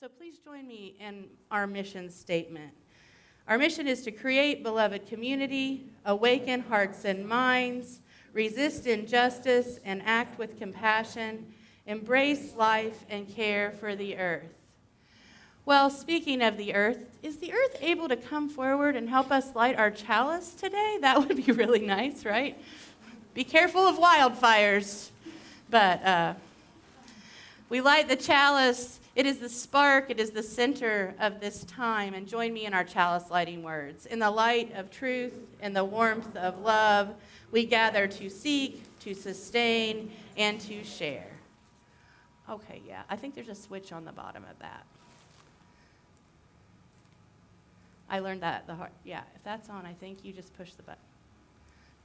So please join me in our mission statement. Our mission is to create beloved community, awaken hearts and minds, resist injustice and act with compassion, embrace life and care for the earth. Well, speaking of the earth, is the earth able to come forward and help us light our chalice today? That would be really nice, right? Be careful of wildfires. But we light the chalice. It is the spark. It is the center of this time. And join me in our chalice lighting words. In the light of truth, in the warmth of love, we gather to seek, to sustain, and to share. Okay, yeah, I think there's a switch on the bottom of that. I learned that yeah, if that's on, I think you just push the button.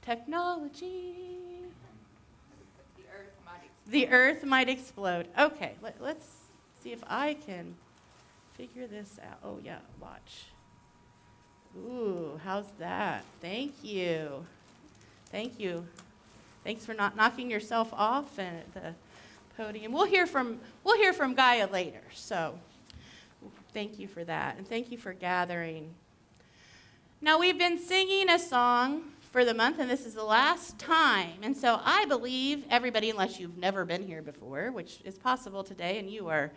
Technology. The earth might explode. Okay, let's see if I can figure this out. Oh, yeah, watch. Ooh, how's that? Thank you. Thank you. Thanks for not knocking yourself off at the podium. We'll hear from Gaia later, so thank you for that, and thank you for gathering. Now, we've been singing a song for the month, and this is the last time. And so I believe everybody, unless you've never been here before, which is possible today, and you are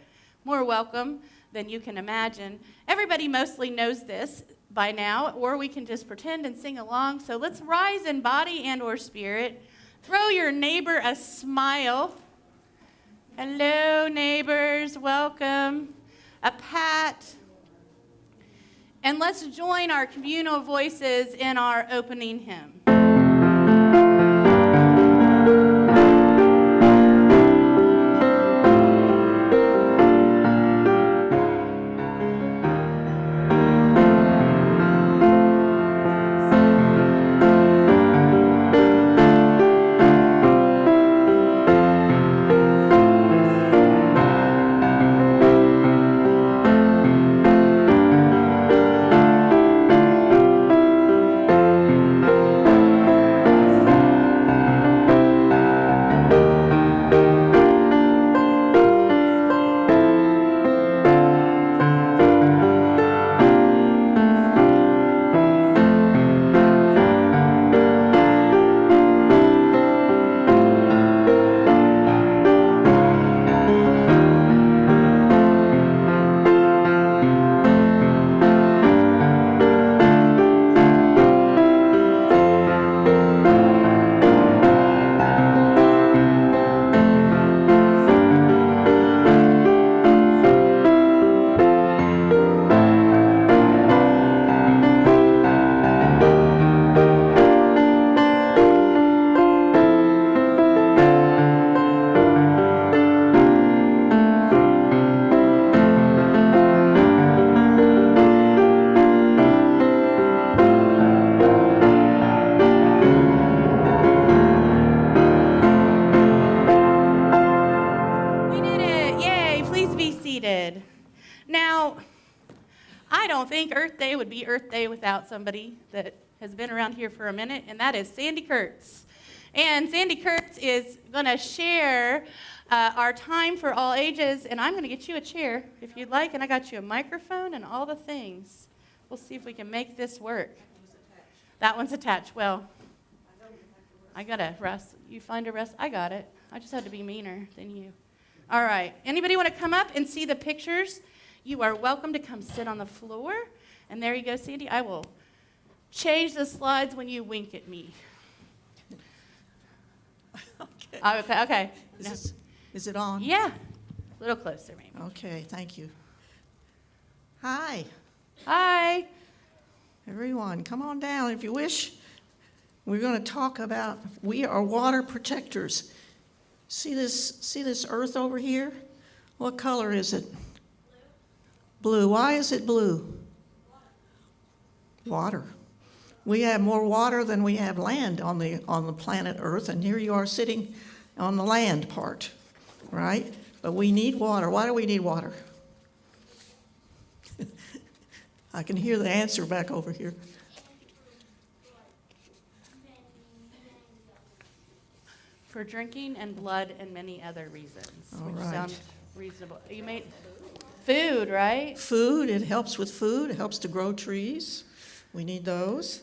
more welcome than you can imagine, everybody mostly knows this by now, or we can just pretend and sing along. So let's rise in body and or spirit. Throw your neighbor a smile. Hello, neighbors, welcome. A pat. And let's join our communal voices in our opening hymn. Earth Day would be Earth Day without somebody that has been around here for a minute, and that is Sandy Kurtz. And Sandy Kurtz is going to share our time for all ages, and I'm going to get you a chair if you'd like, and I got you a microphone and all the things. We'll see if we can make this work. That one's attached. Well, I got to rest. You find a rest? I got it. I just had to be meaner than you. All right. Anybody want to come up and see the pictures? You are welcome to come sit on the floor. And there you go, Sandy. I will change the slides when you wink at me. Okay. Okay. Is it on? Yeah. A little closer, maybe. Okay, thank you. Hi. Hi. Everyone, come on down if you wish. We're going to talk about we are water protectors. See this earth over here? What color is it? Blue. Why is it blue? Water. We have more water than we have land on the planet Earth, and here you are sitting on the land part, right? But we need water. Why do we need water? I can hear the answer back over here. For drinking and blood and many other reasons, All which right. sound reasonable. You made food, right? Food, it helps with food. It helps to grow trees. We need those.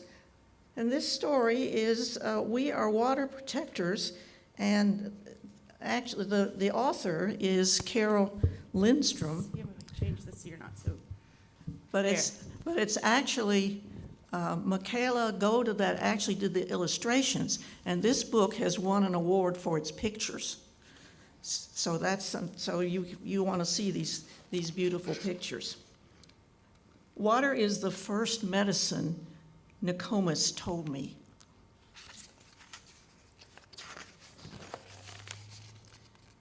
And this story is We Are Water Protectors, and actually the author is Carol Lindstrom, See, I'm gonna change this so you're not so. but it's actually Michaela Goda that actually did the illustrations, and this book has won an award for its pictures. So so you want to see these beautiful pictures. Water is the first medicine, Nokomis told me.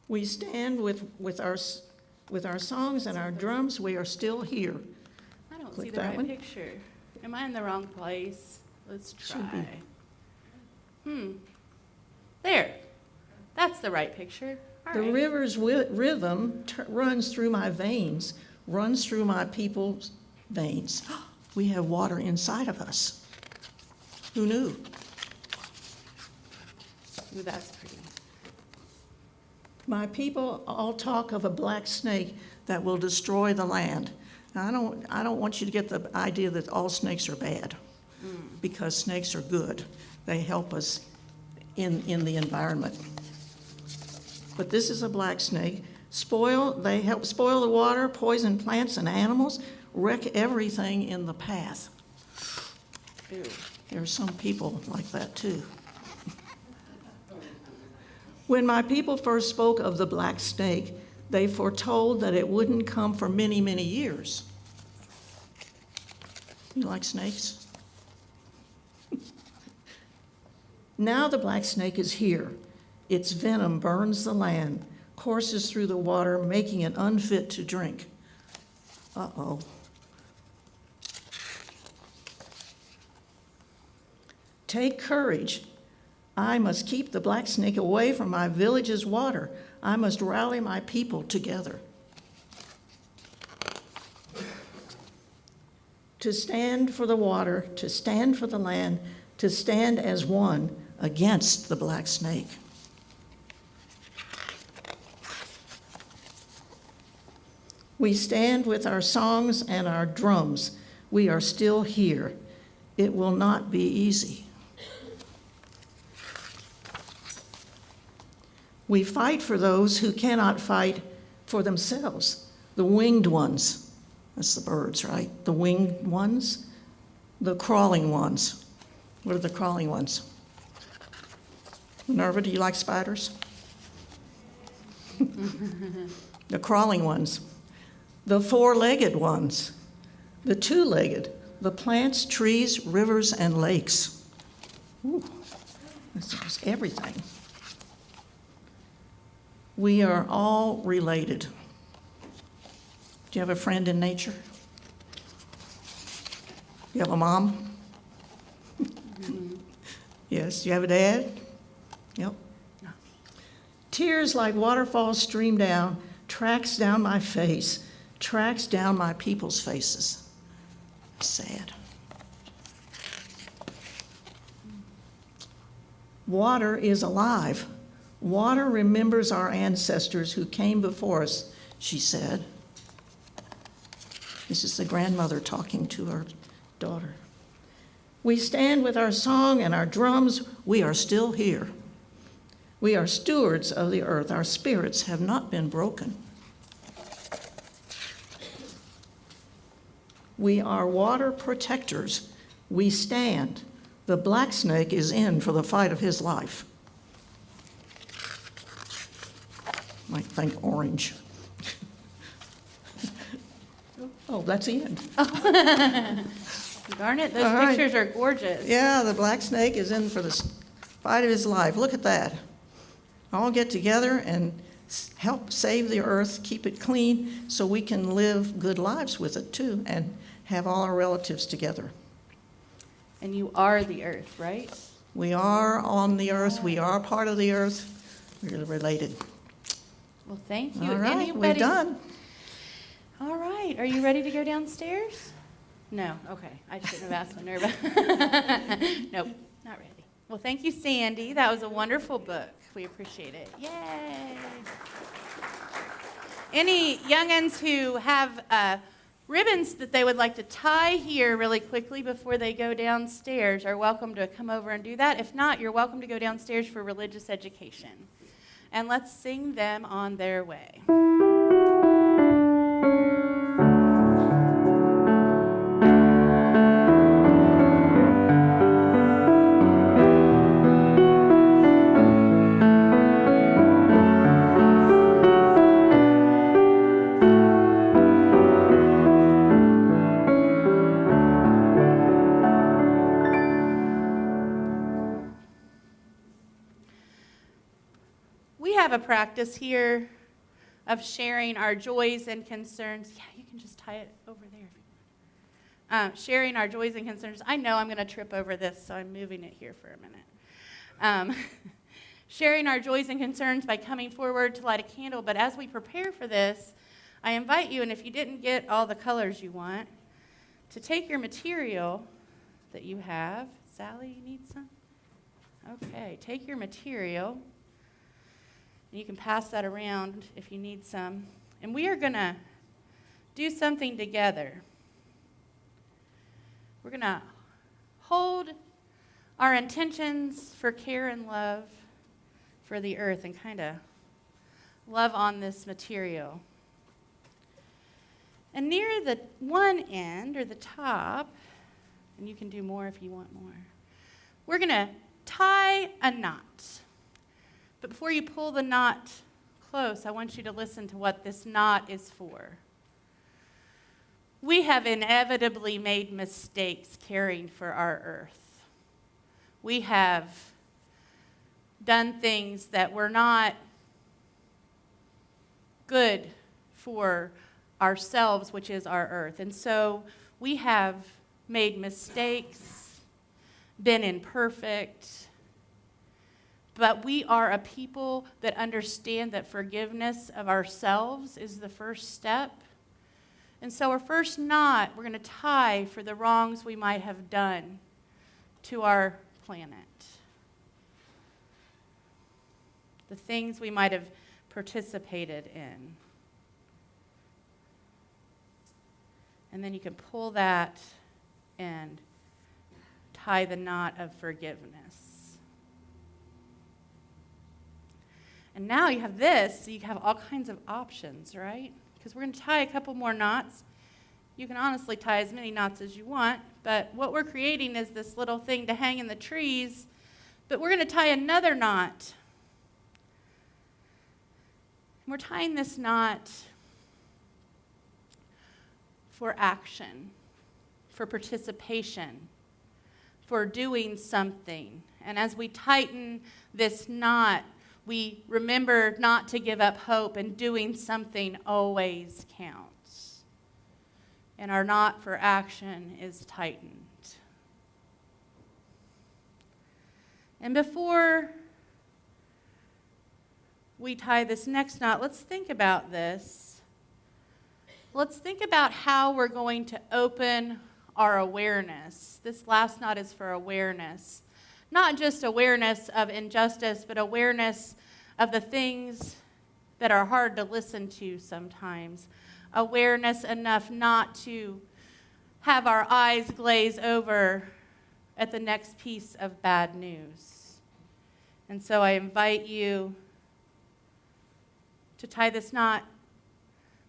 We stand with our songs and our drums. We are still here. I don't Click see the that right one. picture. Am I in the wrong place? Let's Should try. be. There. That's the right picture. All The right. river's rhythm runs through my veins, runs through my people's veins. We have water inside of us. Who knew? Ooh, that's pretty. My people all talk of a black snake that will destroy the land. Now, I don't want you to get the idea that all snakes are bad, because snakes are good. They help us in the environment. But this is a black snake. They help spoil the water, poison plants and animals, wreck everything in the path. Ew. There are some people like that too. When my people first spoke of the black snake, they foretold that it wouldn't come for many, many years. You like snakes? Now the black snake is here. Its venom burns the land, courses through the water, making it unfit to drink. Uh-oh. Take courage. I must keep the black snake away from my village's water. I must rally my people together. To stand for the water, to stand for the land, to stand as one against the black snake. We stand with our songs and our drums. We are still here. It will not be easy. We fight for those who cannot fight for themselves, the winged ones. That's the birds, right? The winged ones, the crawling ones. What are the crawling ones? Minerva, do you like spiders? The crawling ones, the four-legged ones, the two-legged, the plants, trees, rivers, and lakes. Ooh, this is everything. We are all related. Do you have a friend in nature? You have a mom? Yes. You have a dad? Yep. No. Tears like waterfalls stream down, tracks down my face, tracks down my people's faces. Sad. Water is alive. Water remembers our ancestors who came before us, she said. This is the grandmother talking to her daughter. We stand with our song and our drums. We are still here. We are stewards of the earth. Our spirits have not been broken. We are water protectors. We stand. The black snake is in for the fight of his life. Might think orange. Oh, that's the end. Darn it, those All right. pictures are gorgeous. Yeah, the black snake is in for the fight of his life. Look at that. All get together and help save the earth, keep it clean, so we can live good lives with it too, and have all our relatives together. And you are the earth, right? We are on the earth. We are part of the earth. We're related. Well, thank you. All right, Anybody? we're done. All right, are you ready to go downstairs? No, okay, I shouldn't have asked Minerva. Nope, not ready. Well, thank you, Sandy. That was a wonderful book. We appreciate it. Yay. Any youngins who have ribbons that they would like to tie here really quickly before they go downstairs are welcome to come over and do that. If not, you're welcome to go downstairs for religious education. And let's sing them on their way. Have a practice here of sharing our joys and concerns. Yeah, you can just tie it over there. Sharing our joys and concerns. I know I'm going to trip over this, so I'm moving it here for a minute. Sharing our joys and concerns by coming forward to light a candle. But as we prepare for this, I invite you, and if you didn't get all the colors you want, to take your material that you have. Sally, you need some? Okay, take your material. You can pass that around if you need some. And we are going to do something together. We're going to hold our intentions for care and love for the earth and kind of love on this material. And near the one end or the top, and you can do more if you want more, we're going to tie a knot. But before you pull the knot close, I want you to listen to what this knot is for. We have inevitably made mistakes caring for our earth. We have done things that were not good for ourselves, which is our earth. And so we have made mistakes, been imperfect, but we are a people that understand that forgiveness of ourselves is the first step. And so our first knot, we're going to tie for the wrongs we might have done to our planet. The things we might have participated in. And then you can pull that and tie the knot of forgiveness. And now you have this, so you have all kinds of options, right? Because we're going to tie a couple more knots. You can honestly tie as many knots as you want, but what we're creating is this little thing to hang in the trees, but we're going to tie another knot. And we're tying this knot for action, for participation, for doing something. And as we tighten this knot, we remember not to give up hope, and doing something always counts. And our knot for action is tightened. And before we tie this next knot, let's think about this. Let's think about how we're going to open our awareness. This last knot is for awareness. Not just awareness of injustice, but awareness of the things that are hard to listen to sometimes. Awareness enough not to have our eyes glaze over at the next piece of bad news. And so I invite you to tie this knot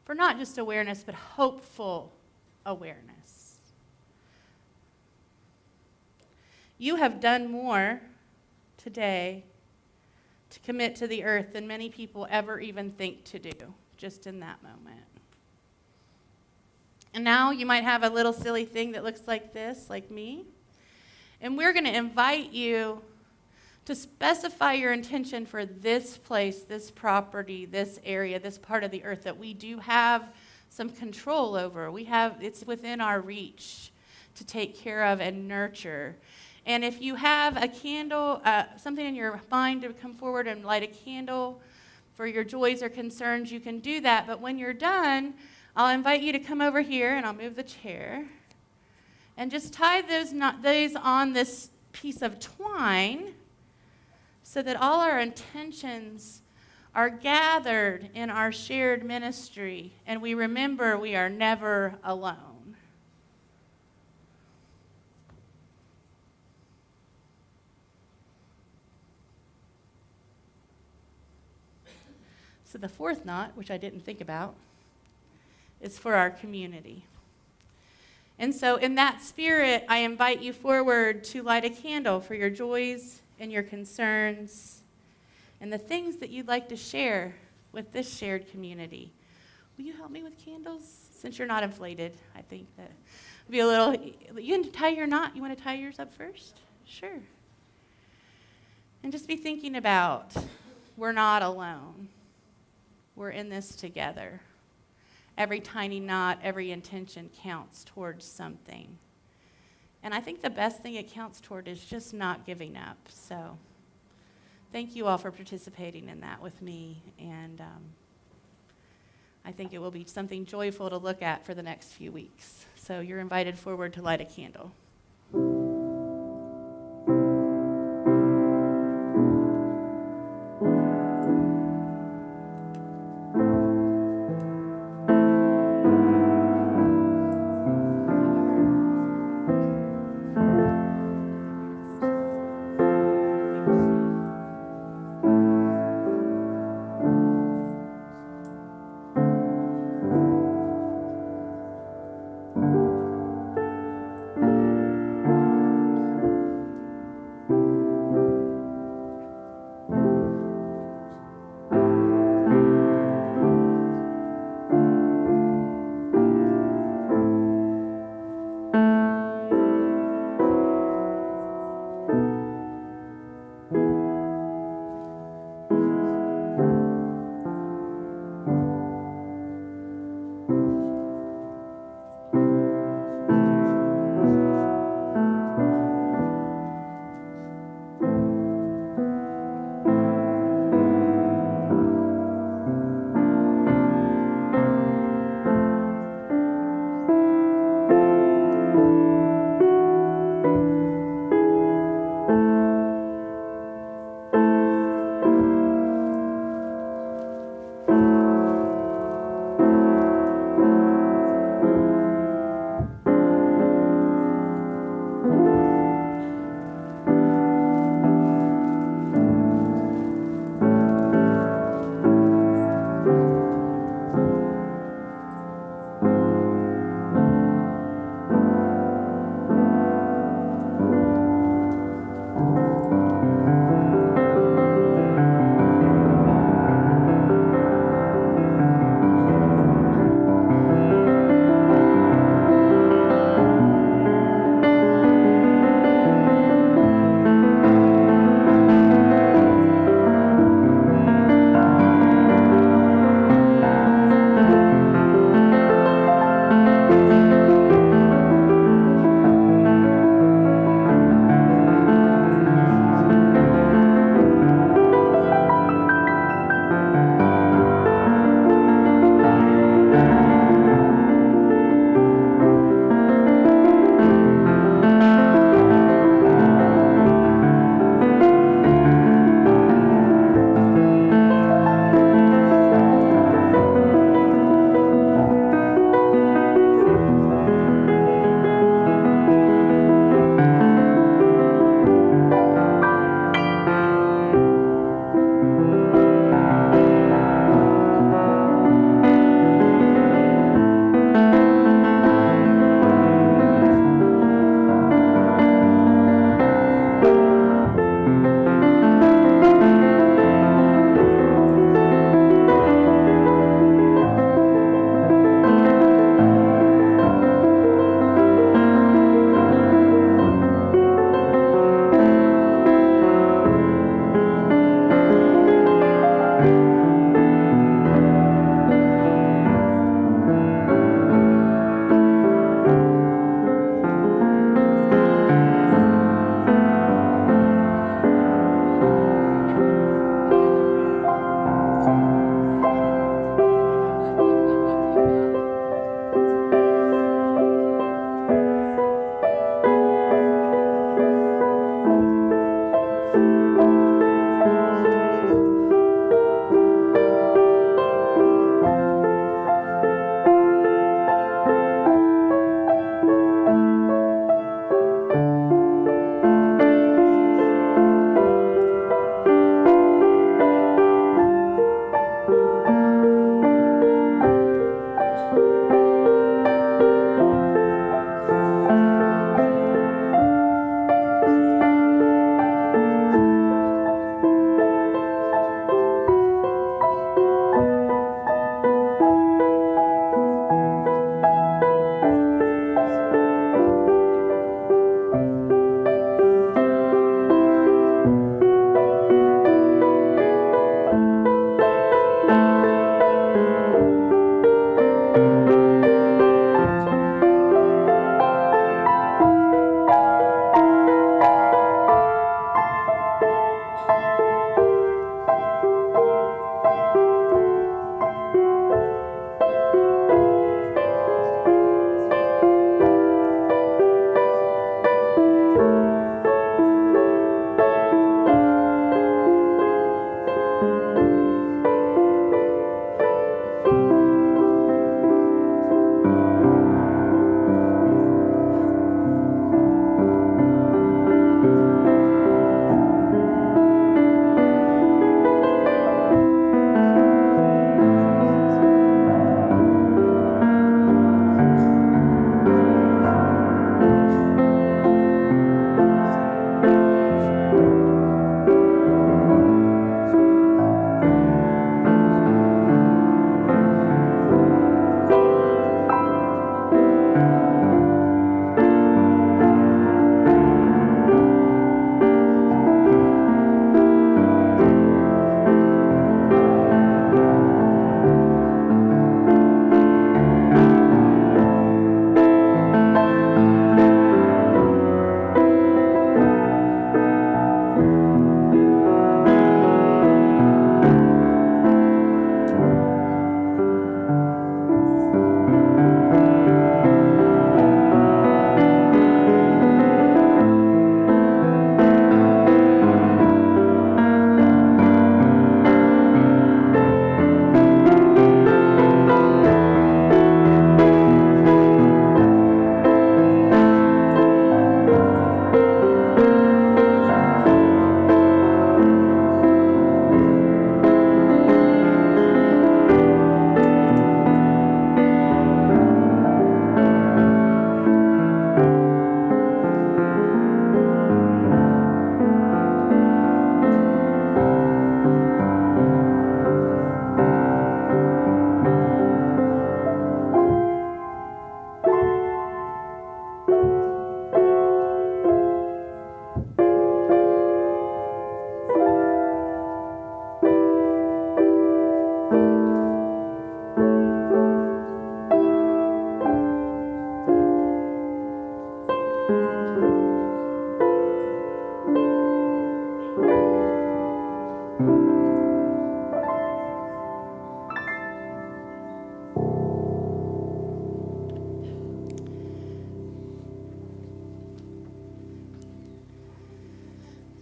for not just awareness, but hopeful awareness. You have done more today to commit to the earth than many people ever even think to do, just in that moment. And now you might have a little silly thing that looks like this, like me. And we're going to invite you to specify your intention for this place, this property, this area, this part of the earth that we do have some control over. It's within our reach to take care of and nurture. And if you have a candle, something in your mind to come forward and light a candle for your joys or concerns, you can do that. But when you're done, I'll invite you to come over here, and I'll move the chair, and just tie those on this piece of twine so that all our intentions are gathered in our shared ministry, and we remember we are never alone. So the fourth knot, which I didn't think about, is for our community. And so in that spirit, I invite you forward to light a candle for your joys and your concerns and the things that you'd like to share with this shared community. Will you help me with candles? Since you're not inflated, I think that would be a little, you can tie your knot. You want to tie yours up first? Sure. And just be thinking about, we're not alone. We're in this together. Every tiny knot, every intention counts towards something. And I think the best thing it counts toward is just not giving up. So thank you all for participating in that with me. And I think it will be something joyful to look at for the next few weeks. So you're invited forward to light a candle.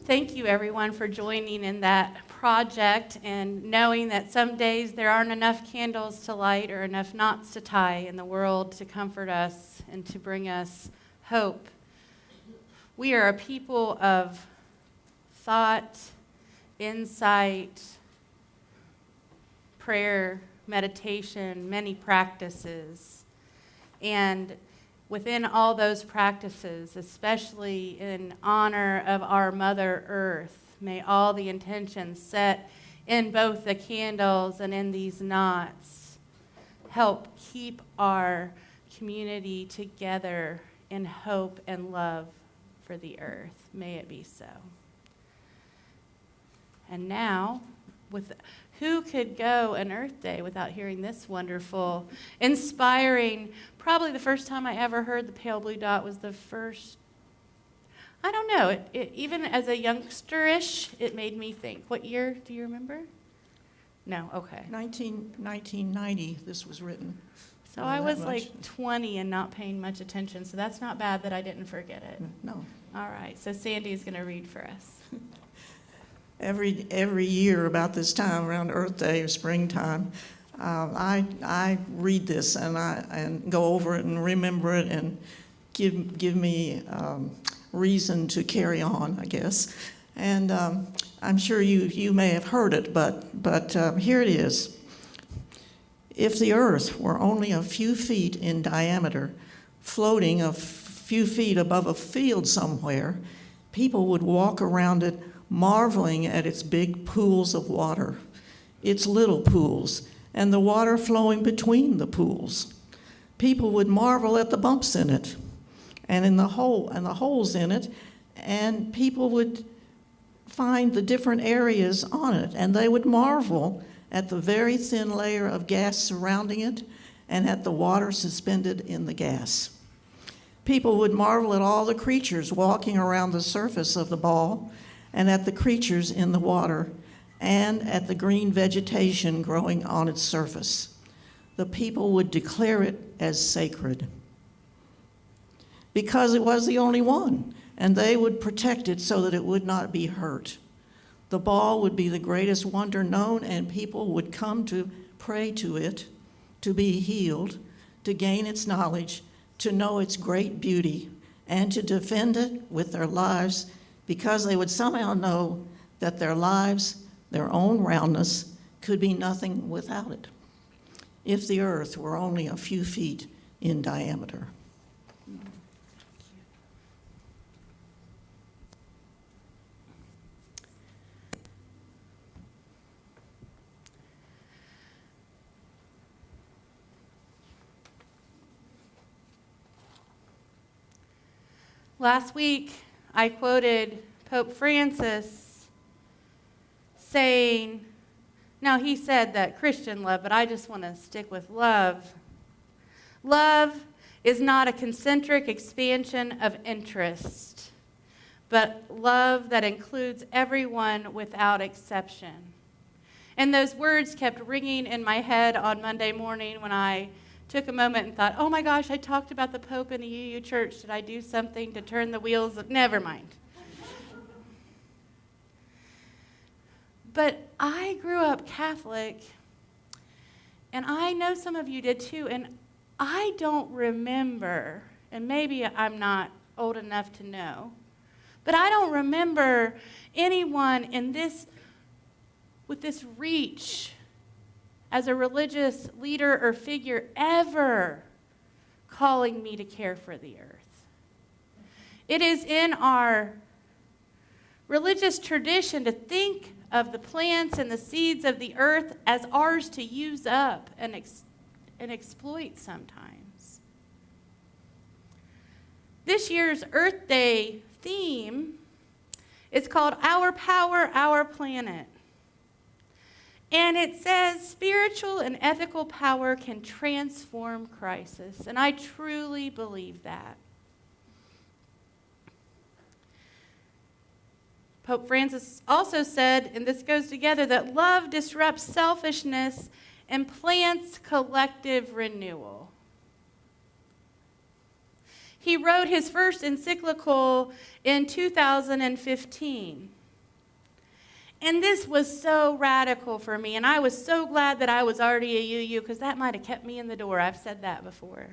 Thank you, everyone, for joining in that project and knowing that some days there aren't enough candles to light or enough knots to tie in the world to comfort us and to bring us hope. We are a people of thought, insight, prayer, meditation, many practices. And within all those practices, especially in honor of our Mother Earth, may all the intentions set in both the candles and in these knots help keep our community together in hope and love for the earth. May it be so. And now, who could go an Earth Day without hearing this wonderful, inspiring, probably the first time I ever heard the Pale Blue Dot was the first, I don't know, even as a youngsterish, it made me think. What year, do you remember? No, okay. 1990, this was written. So I was like 20 and not paying much attention, so that's not bad that I didn't forget it. No. All right, so Sandy's going to read for us. Every year about this time, around Earth Day or springtime, I read this and go over it and remember it and give me reason to carry on, I guess. And I'm sure you may have heard it, but here it is. If the Earth were only a few feet in diameter, floating a few feet above a field somewhere, people would walk around it marveling at its big pools of water, its little pools, and the water flowing between the pools. People would marvel at the bumps in it, and the holes in it, and people would find the different areas on it, and they would marvel at the very thin layer of gas surrounding it, and at the water suspended in the gas. People would marvel at all the creatures walking around the surface of the ball, and at the creatures in the water, and at the green vegetation growing on its surface. The people would declare it as sacred because it was the only one, and they would protect it so that it would not be hurt. The ball would be the greatest wonder known, and people would come to pray to it, to be healed, to gain its knowledge, to know its great beauty, and to defend it with their lives, because they would somehow know that their lives, their own roundness, could be nothing without it, if the earth were only a few feet in diameter. Last week, I quoted Pope Francis saying, now he said that Christian love, but I just want to stick with love. Love is not a concentric expansion of interest, but love that includes everyone without exception. And those words kept ringing in my head on Monday morning when I took a moment and thought, oh my gosh, I talked about the Pope in a UU church. Did I do something to turn the wheels of, never mind. But I grew up Catholic, and I know some of you did too, and I don't remember, and maybe I'm not old enough to know, but I don't remember anyone with this reach as a religious leader or figure ever calling me to care for the earth. It is in our religious tradition to think of the plants and the seeds of the earth as ours to use up and exploit sometimes. This year's Earth Day theme is called Our Power, Our Planet. And it says spiritual and ethical power can transform crisis. And I truly believe that. Pope Francis also said, and this goes together, that love disrupts selfishness and plants collective renewal. He wrote his first encyclical in 2015. And this was so radical for me, and I was so glad that I was already a UU, because that might have kept me in the door. I've said that before.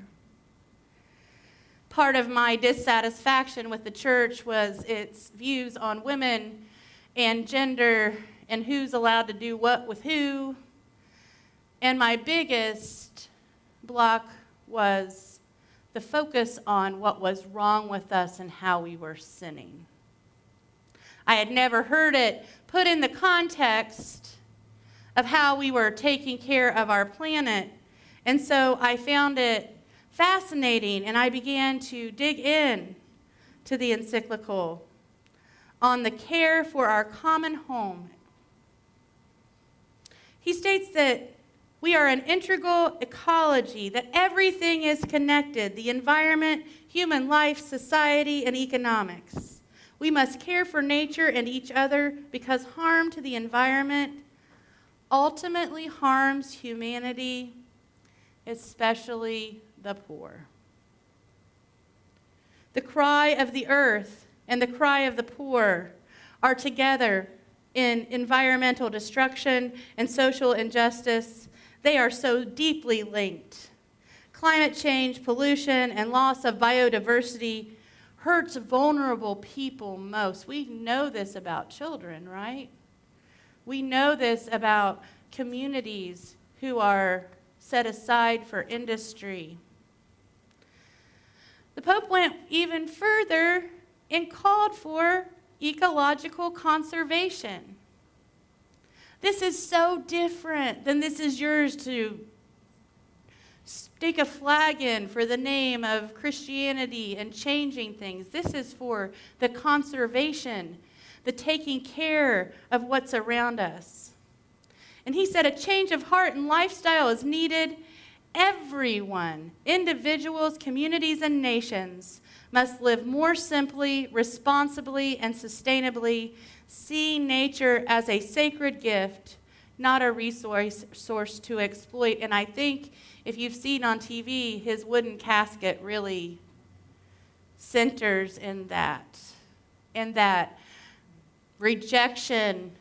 Part of my dissatisfaction with the church was its views on women and gender and who's allowed to do what with who. And my biggest block was the focus on what was wrong with us and how we were sinning. I had never heard it put in the context of how we were taking care of our planet. And so I found it fascinating, and I began to dig in to the encyclical on the care for our common home. He states that we are an integral ecology, that everything is connected: the environment, human life, society, and economics. We must care for nature and each other because harm to the environment ultimately harms humanity, especially the poor. The cry of the earth and the cry of the poor are together in environmental destruction and social injustice. They are so deeply linked. Climate change, pollution, and loss of biodiversity hurts vulnerable people most. We know this about children, right? We know this about communities who are set aside for industry. The Pope went even further and called for ecological conservation. This is so different than this is yours to stick a flag in for the name of Christianity and changing things. This is for the conservation, the taking care of what's around us. And he said a change of heart and lifestyle is needed. Everyone, individuals, communities, and nations must live more simply, responsibly, and sustainably, seeing nature as a sacred gift, not a resource to exploit. And I think if you've seen on TV, his wooden casket really centers in that rejection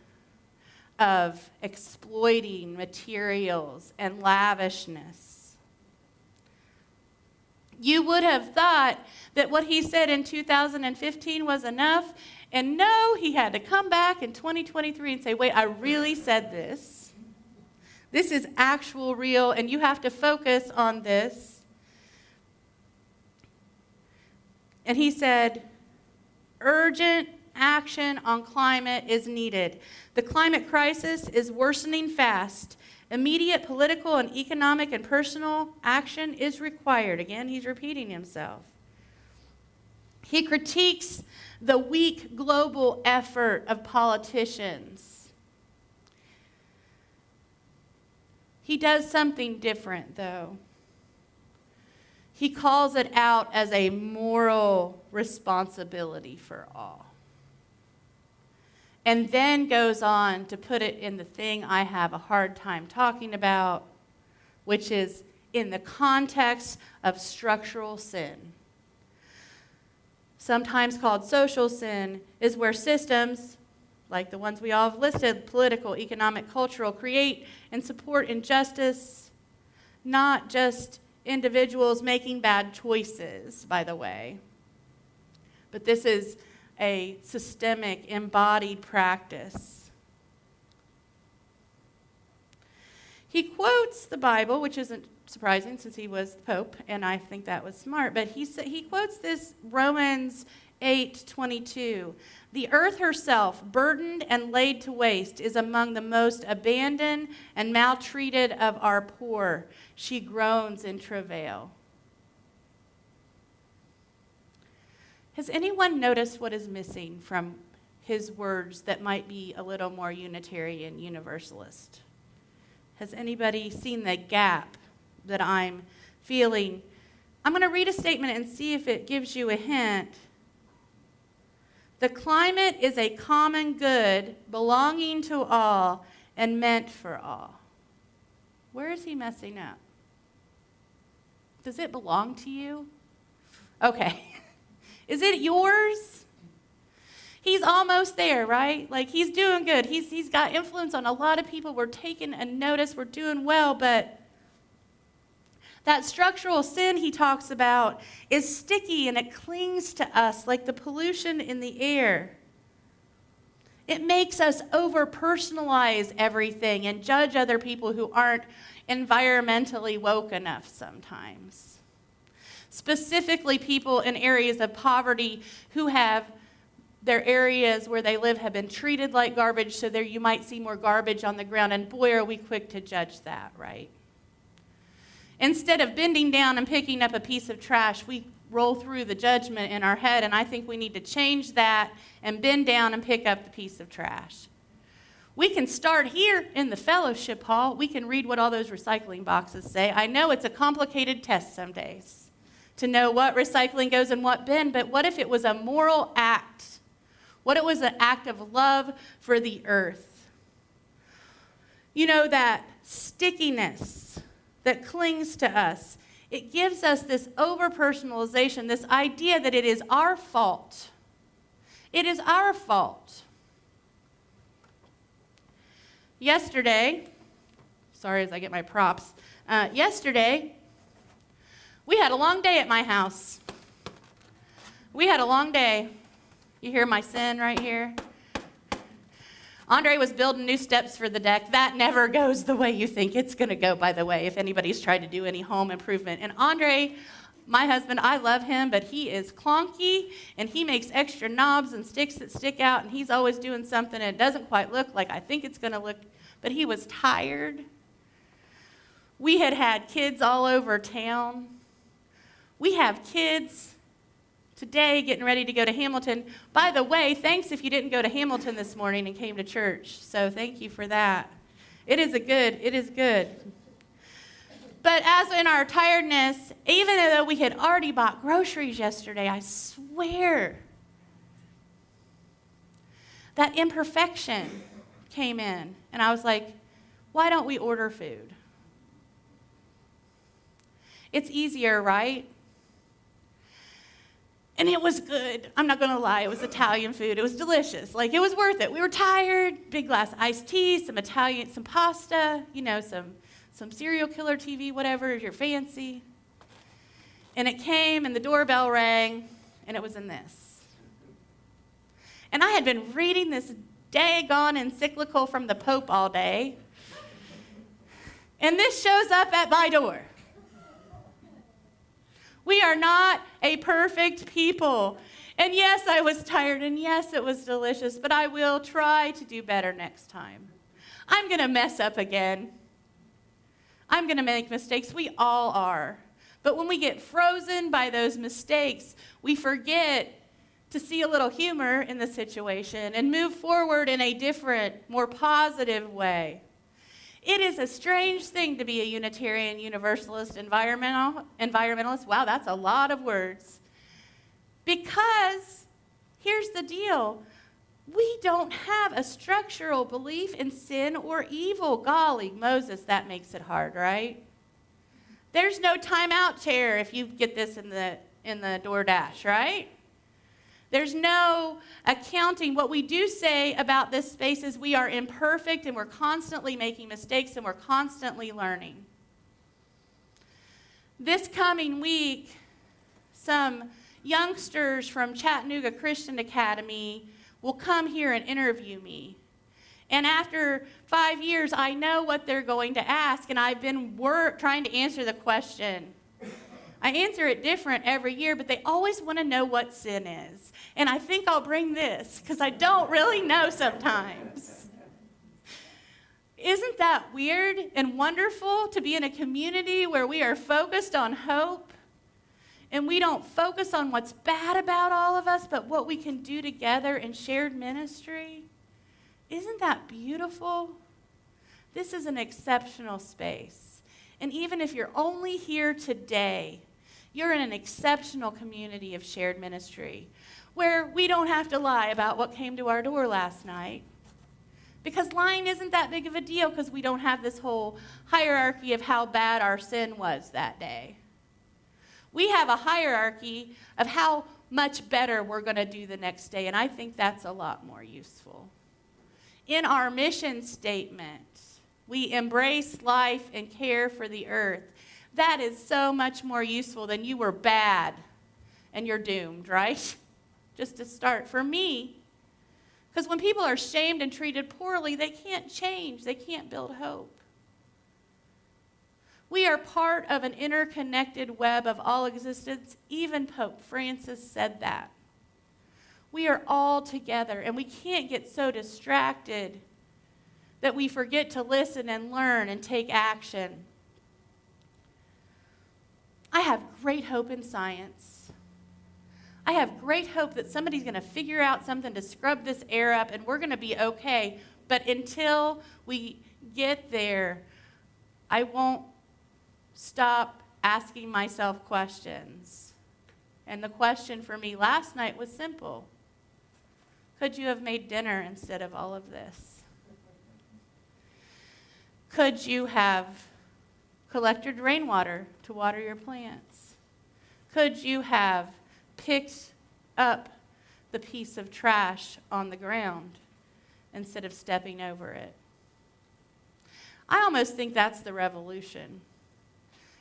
of exploiting materials and lavishness. You would have thought that what he said in 2015 was enough, and no, he had to come back in 2023 and say, wait, I really said this. This is actual real, and you have to focus on this. And he said, urgent action on climate is needed. The climate crisis is worsening fast. Immediate political and economic and personal action is required. Again, he's repeating himself. He critiques the weak global effort of politicians. He does something different, though. He calls it out as a moral responsibility for all. And then goes on to put it in the thing I have a hard time talking about, which is in the context of structural sin. Sometimes called social sin, is where systems, like the ones we all have listed, political, economic, cultural, create and support injustice, not just individuals making bad choices, by the way. But this is a systemic, embodied practice. He quotes the Bible, which isn't surprising since he was the Pope, and I think that was smart, but he quotes this Romans 8:22. The earth herself, burdened and laid to waste, is among the most abandoned and maltreated of our poor. She groans in travail. Has anyone noticed what is missing from his words that might be a little more Unitarian Universalist? Has anybody seen the gap that I'm feeling? I'm going to read a statement and see if it gives you a hint. The climate is a common good belonging to all and meant for all. Where is he messing up? Does it belong to you? Okay. Is it yours? He's almost there, right? Like, he's doing good. He's got influence on a lot of people. We're taking a notice. We're doing well. But that structural sin he talks about is sticky, and it clings to us like the pollution in the air. It makes us over-personalize everything and judge other people who aren't environmentally woke enough sometimes. Specifically, people in areas of poverty who have their areas where they live have been treated like garbage, so there you might see more garbage on the ground, and boy, are we quick to judge that, right? Instead of bending down and picking up a piece of trash, we roll through the judgment in our head, and I think we need to change that and bend down and pick up the piece of trash. We can start here in the fellowship hall. We can read what all those recycling boxes say. I know it's a complicated test some days to know what recycling goes in what bin, but what if it was a moral act? What if it was an act of love for the earth? You know, that stickiness that clings to us, it gives us this over-personalization, this idea that it is our fault. It is our fault. Yesterday, sorry as I get my props, yesterday, we had a long day at my house. We had a long day. You hear my sin right here? Andre was building new steps for the deck. That never goes the way you think it's going to go, by the way, if anybody's tried to do any home improvement. And Andre, my husband, I love him, but he is clunky, and he makes extra knobs and sticks that stick out, and he's always doing something, and it doesn't quite look like I think it's going to look, but he was tired. We had kids all over town. We have kids today getting ready to go to Hamilton. By the way, thanks if you didn't go to Hamilton this morning and came to church. So thank you for that. It is good. But as in our tiredness, even though we had already bought groceries yesterday, I swear that imperfection came in. And I was like, why don't we order food? It's easier, right? And it was good. I'm not going to lie. It was Italian food. It was delicious. Like, it was worth it. We were tired. Big glass iced tea, some pasta, some serial killer TV, whatever you're fancy. And it came, and the doorbell rang, and it was in this. And I had been reading this daggone encyclical from the Pope all day. And this shows up at my door. We are not a perfect people. And yes, I was tired, and yes, it was delicious, but I will try to do better next time. I'm going to mess up again. I'm going to make mistakes. We all are. But when we get frozen by those mistakes, we forget to see a little humor in the situation and move forward in a different, more positive way. It is a strange thing to be a Unitarian, Universalist, environmentalist. Wow, that's a lot of words. Because here's the deal. We don't have a structural belief in sin or evil. Golly, Moses, that makes it hard, right? There's no timeout chair if you get this in the DoorDash, right? There's no accounting. What we do say about this space is we are imperfect, and we're constantly making mistakes, and we're constantly learning. This coming week, some youngsters from Chattanooga Christian Academy will come here and interview me. And after 5 years, I know what they're going to ask, and I've been trying to answer the question. I answer it different every year, but they always want to know what sin is. And I think I'll bring this, because I don't really know sometimes. Isn't that weird and wonderful to be in a community where we are focused on hope, and we don't focus on what's bad about all of us, but what we can do together in shared ministry? Isn't that beautiful? This is an exceptional space. And even if you're only here today, you're in an exceptional community of shared ministry where we don't have to lie about what came to our door last night. Because lying isn't that big of a deal, because we don't have this whole hierarchy of how bad our sin was that day. We have a hierarchy of how much better we're going to do the next day. And I think that's a lot more useful. In our mission statement, we embrace life and care for the earth. That is so much more useful than you were bad and you're doomed, right? Just to start. For me, because when people are shamed and treated poorly, they can't change. They can't build hope. We are part of an interconnected web of all existence. Even Pope Francis said that. We are all together, and we can't get so distracted that we forget to listen and learn and take action. I have great hope in science. I have great hope that somebody's going to figure out something to scrub this air up, and we're going to be okay. But until we get there, I won't stop asking myself questions. And the question for me last night was simple. Could you have made dinner instead of all of this? Could you have collected rainwater to water your plants? Could you have picked up the piece of trash on the ground instead of stepping over it? I almost think that's the revolution.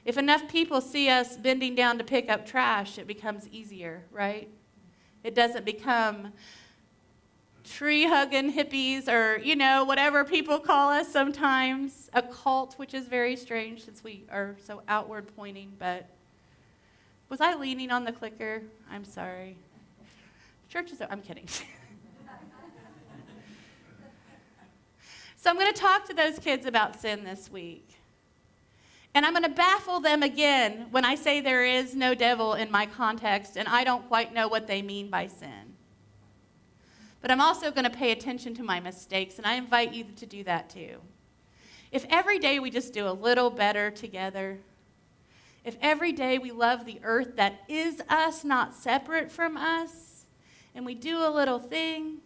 If enough people see us bending down to pick up trash, it becomes easier, right? It doesn't become tree-hugging hippies or, whatever people call us sometimes, a cult, which is very strange since we are so outward pointing. But was I leaning on the clicker? I'm sorry. I'm kidding. So I'm going to talk to those kids about sin this week. And I'm going to baffle them again when I say there is no devil in my context and I don't quite know what they mean by sin. But I'm also going to pay attention to my mistakes, and I invite you to do that too. If every day we just do a little better together, if every day we love the earth that is us, not separate from us, and we do a little thing,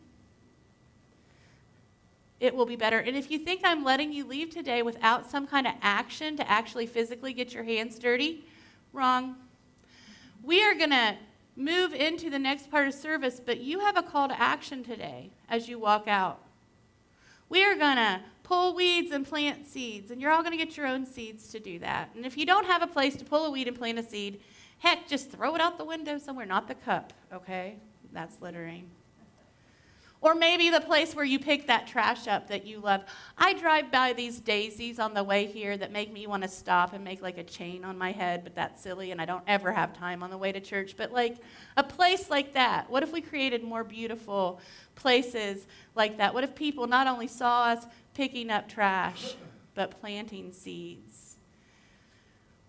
it will be better. And if you think I'm letting you leave today without some kind of action to actually physically get your hands dirty, wrong. We are going to move into the next part of service, but you have a call to action today as you walk out. We are going to pull weeds and plant seeds, and you're all going to get your own seeds to do that. And if you don't have a place to pull a weed and plant a seed, heck, just throw it out the window somewhere, not the cup, okay? That's littering. Or maybe the place where you pick that trash up that you love. I drive by these daisies on the way here that make me want to stop and make like a chain on my head, but that's silly, and I don't ever have time on the way to church. But like a place like that, what if we created more beautiful places like that? What if people not only saw us picking up trash, but planting seeds?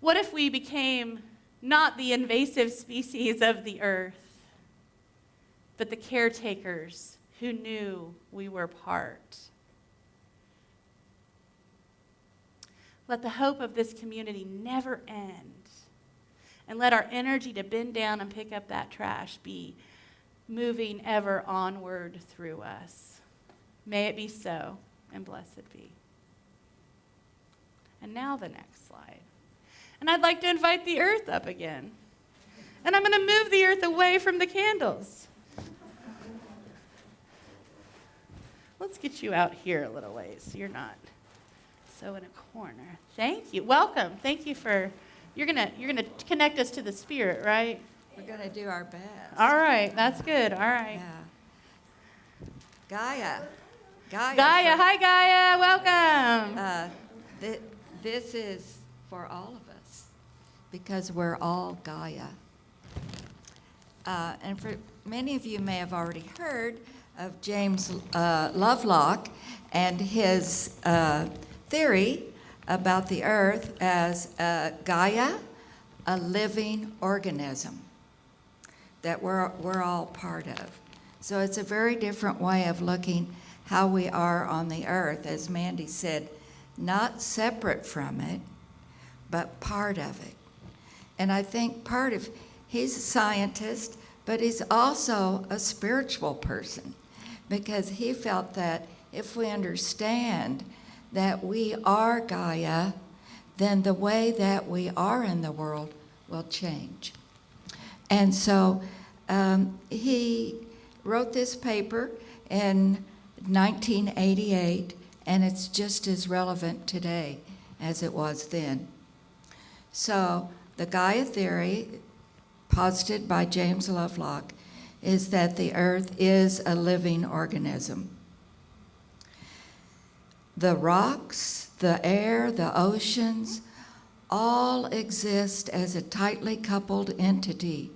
What if we became not the invasive species of the earth, but the caretakers who knew we were part? Let the hope of this community never end. And let our energy to bend down and pick up that trash be moving ever onward through us. May it be so, and blessed be. And now the next slide. And I'd like to invite the earth up again. And I'm going to move the earth away from the candles. Let's get you out here a little ways so you're not so in a corner. Thank you. Welcome. Thank you for, you're gonna connect us to the Spirit, right? We're going to do our best. All right. That's good. All right. Yeah. Gaia. Gaia. Hi, Gaia. Welcome. This is for all of us because we're all Gaia. And for many of you may have already heard of James Lovelock and his theory about the earth as Gaia, a living organism that we're all part of. So it's a very different way of looking how we are on the earth, as Mandy said, not separate from it, but part of it. And I think he's a scientist, but he's also a spiritual person, because he felt that if we understand that we are Gaia, then the way that we are in the world will change. And so He wrote this paper in 1988, and it's just as relevant today as it was then. So the Gaia theory, posited by James Lovelock, is that the earth is a living organism. The rocks, the air, the oceans, all exist as a tightly coupled entity.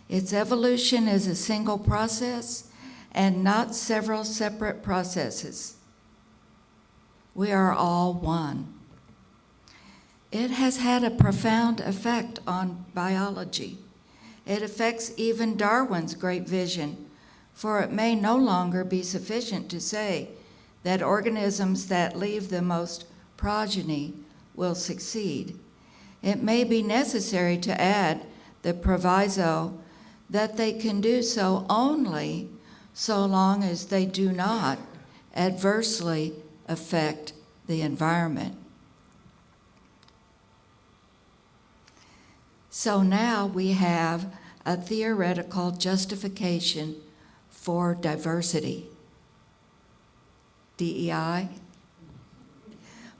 Its evolution is a single process and not several separate processes. We are all one. It has had a profound effect on biology. It affects even Darwin's great vision, for it may no longer be sufficient to say that organisms that leave the most progeny will succeed. It may be necessary to add the proviso that they can do so only so long as they do not adversely affect the environment. So now we have a theoretical justification for diversity. DEI.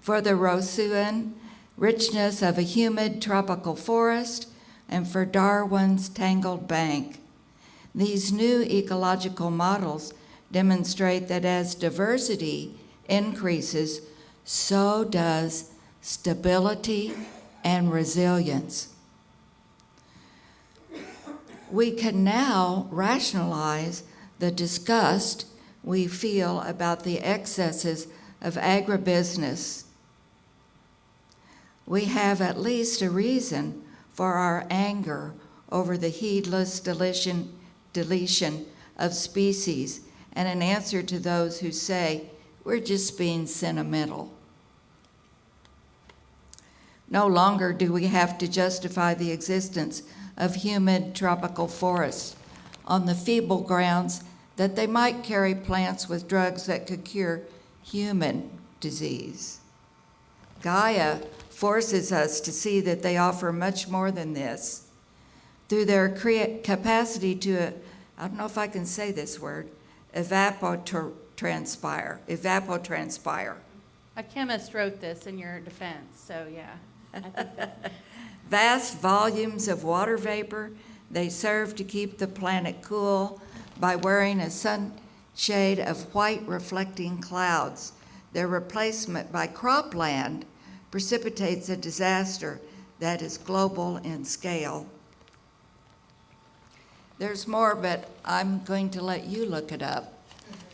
For the Rousseauian richness of a humid tropical forest, and for Darwin's tangled bank. These new ecological models demonstrate that as diversity increases, so does stability and resilience. We can now rationalize the disgust we feel about the excesses of agribusiness. We have at least a reason for our anger over the heedless deletion of species, and an answer to those who say, we're just being sentimental. No longer do we have to justify the existence of humid tropical forests on the feeble grounds that they might carry plants with drugs that could cure human disease. Gaia forces us to see that they offer much more than this. Through their capacity to, I don't know if I can say this word, evapotranspire. A chemist wrote this in your defense, so yeah. I think that, Vast volumes of water vapor, they serve to keep the planet cool by wearing a sunshade of white reflecting clouds. Their replacement by cropland precipitates a disaster that is global in scale. There's more, but I'm going to let you look it up.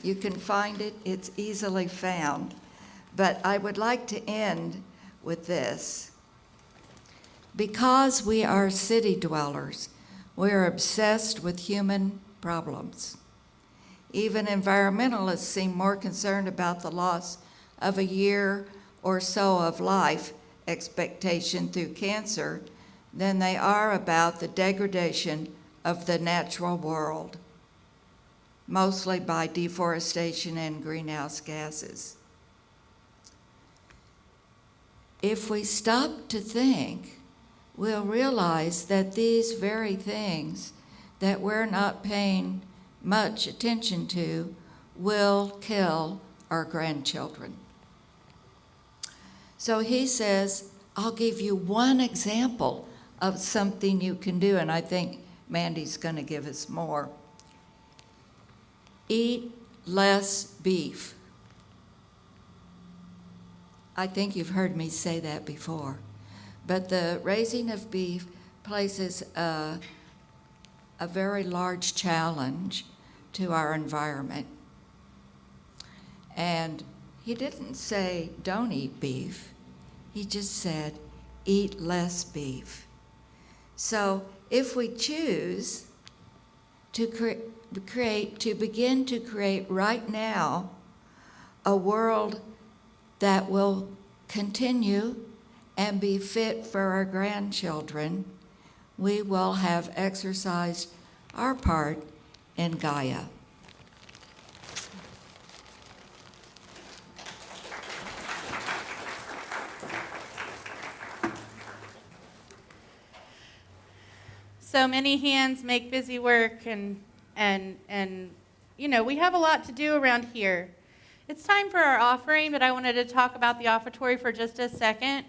You can find it, it's easily found. But I would like to end with this. Because we are city dwellers, we are obsessed with human problems. Even environmentalists seem more concerned about the loss of a year or so of life expectation through cancer than they are about the degradation of the natural world, mostly by deforestation and greenhouse gases. If we stop to think, we'll realize that these very things that we're not paying much attention to will kill our grandchildren. So he says, I'll give you one example of something you can do, and I think Mandy's going to give us more. Eat less beef. I think you've heard me say that before, but the raising of beef places a very large challenge to our environment. And he didn't say don't eat beef. He just said eat less beef. So if we choose to begin to create right now a world that will continue and be fit for our grandchildren, we will have exercised our part in Gaia. So many hands make busy work, and we have a lot to do around here. It's time for our offering, but I wanted to talk about the offertory for just a second.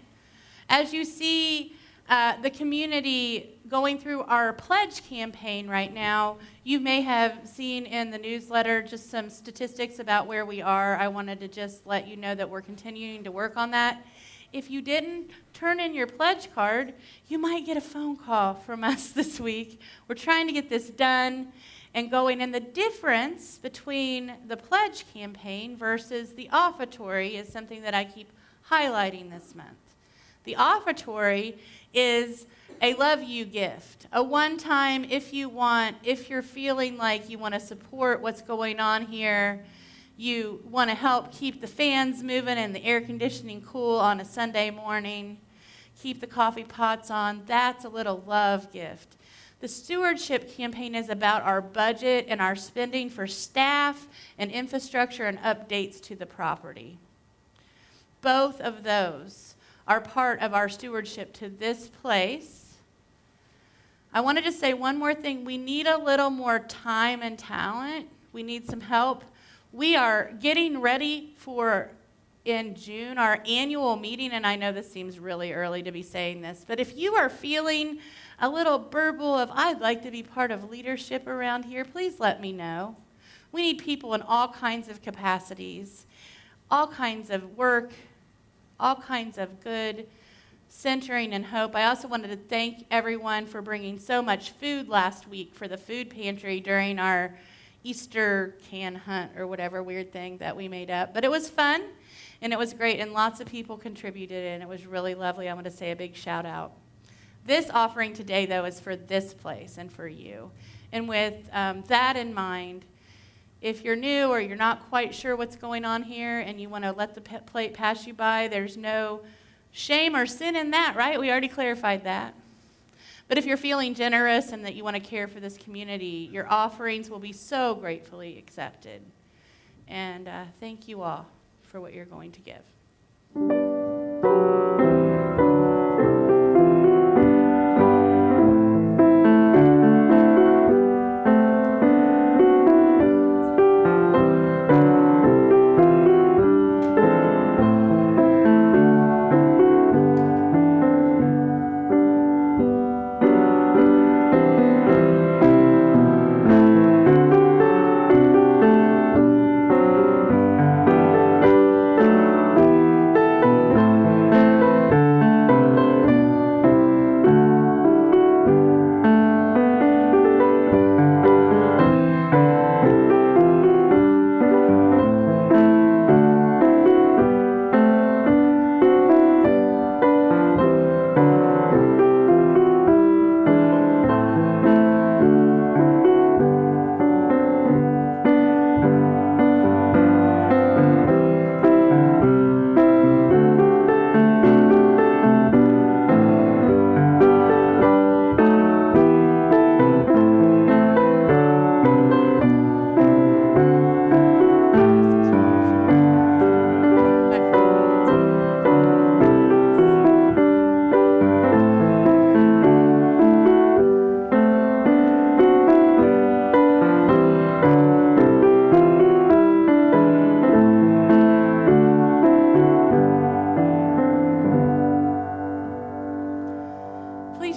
As you see the community going through our pledge campaign right now, you may have seen in the newsletter just some statistics about where we are. I wanted to just let you know that we're continuing to work on that. If you didn't turn in your pledge card, you might get a phone call from us this week. We're trying to get this done and going. And the difference between the pledge campaign versus the offertory is something that I keep highlighting this month. The offertory is a love you gift, a one-time if you're feeling like you want to support what's going on here, you want to help keep the fans moving and the air conditioning cool on a Sunday morning, keep the coffee pots on, that's a little love gift. The stewardship campaign is about our budget and our spending for staff and infrastructure and updates to the property. Both of those are part of our stewardship to this place. I wanted to say one more thing. We need a little more time and talent. We need some help. We are getting ready for, in June, our annual meeting, and I know this seems really early to be saying this, but if you are feeling a little burble of, I'd like to be part of leadership around here, please let me know. We need people in all kinds of capacities, all kinds of work, all kinds of good centering and hope. I also wanted to thank everyone for bringing so much food last week for the food pantry during our Easter can hunt or whatever weird thing that we made up. But it was fun, and it was great, and lots of people contributed, and it was really lovely. I want to say a big shout out. This offering today, though, is for this place and for you. And with that in mind, if you're new or you're not quite sure what's going on here and you want to let the plate pass you by, there's no shame or sin in that, right? We already clarified that. But if you're feeling generous and that you want to care for this community, your offerings will be so gratefully accepted. And thank you all for what you're going to give.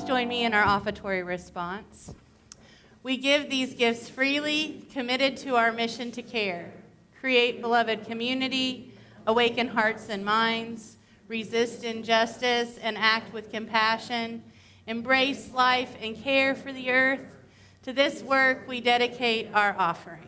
Join me in our offertory response. We give these gifts freely, committed to our mission to care, create beloved community, awaken hearts and minds, resist injustice and act with compassion, embrace life and care for the earth. To this work, we dedicate our offerings.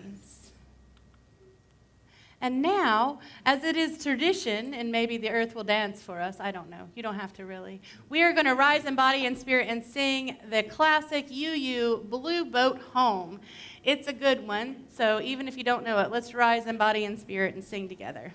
And now, as it is tradition, and maybe the earth will dance for us, I don't know, you don't have to really, we are going to rise in body and spirit and sing the classic UU Blue Boat Home. It's a good one, so even if you don't know it, let's rise in body and spirit and sing together.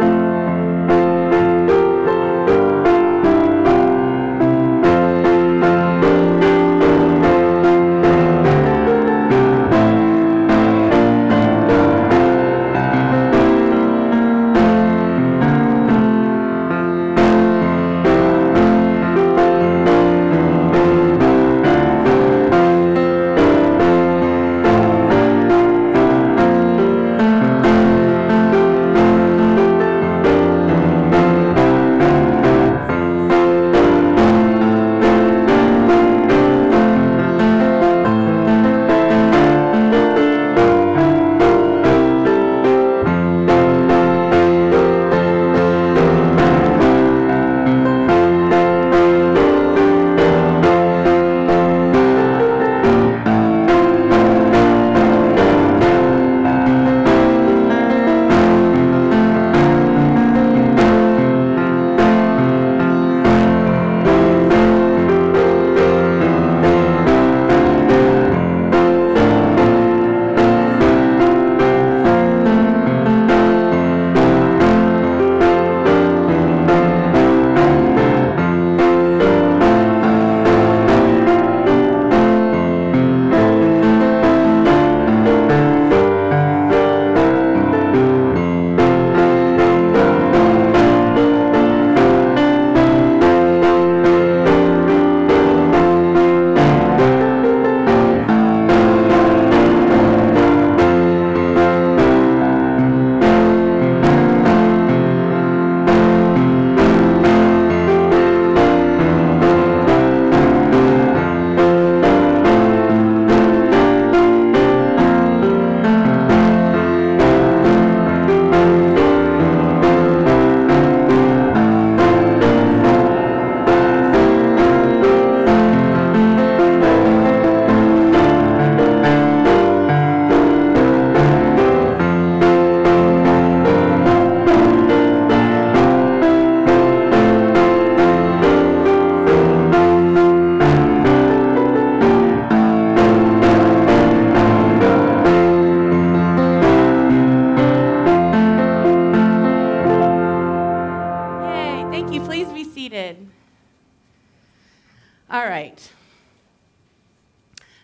All right.